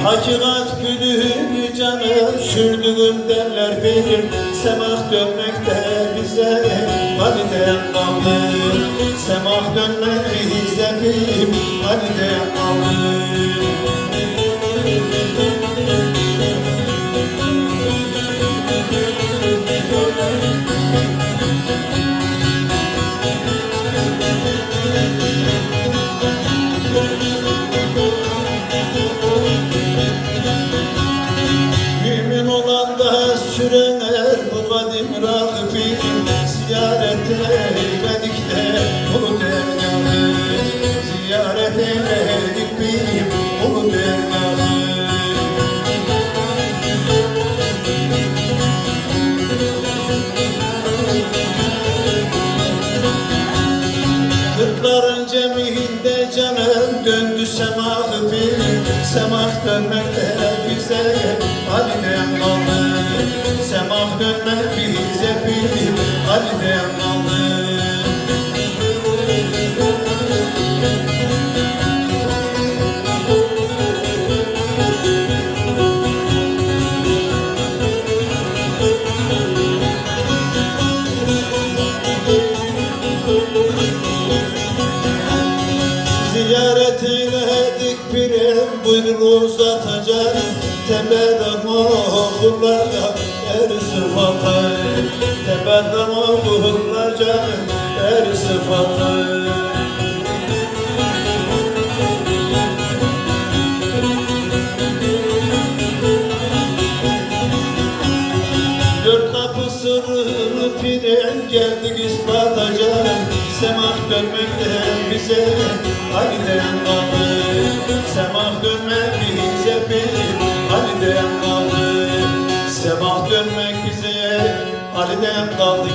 Hakikat gülü canım sürdüğüm derler benim. Semah dönmekte bize validen kaldı. Semah dönmek bize benim validen kaldı. Mümin olan da sürenler bu kadim Rabbim ziyarete eyledik de onu dergahı. Ziyarete eyledik benim onu dergahı. Kırkların cemihinde canım döndü semahı benim. Semah dönmekte bize validen kaldı. Semah dönmek bize benim validen kaldı. Ziyaret eyledik pirim buyruğu uzatacağım. Tebeden oğullarca er sıfatı. Tebeden oğullarca er sıfatı. Dört kapı sırrını pirim geldik ispatacağım. Semah dönmekte bize validen kaldı. Semah dönmek bize benim validen kaldı. Semah dönmek bize validen kaldı.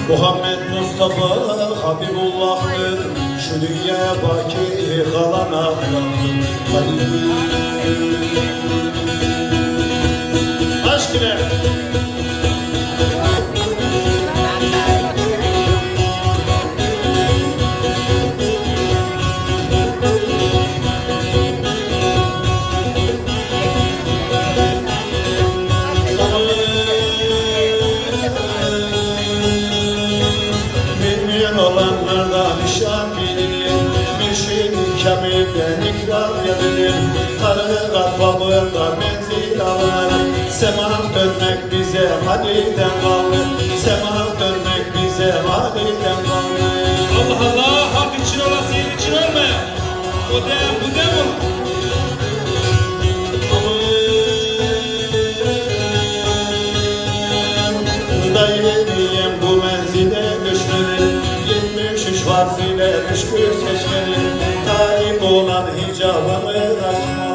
Muhammed Mustafa Habibullah'tır. Şu dünyaya baki kalan Allah'tır. Aşk ile olanlardan nişan bilinir. Mürşid-i Kamil'den ikram edilir. Tarikat babında menzil alınır. Semah dönmek bize validen kaldı. Semah dönmek bize validen kaldı. Allah Allah, hak için olasıyım için ölme. O dem bu dem olur. Dayıdiyem bu menzile düşmeli. 73 farz ile müşkül seçmeli. Talip olan hicabımı açmalı.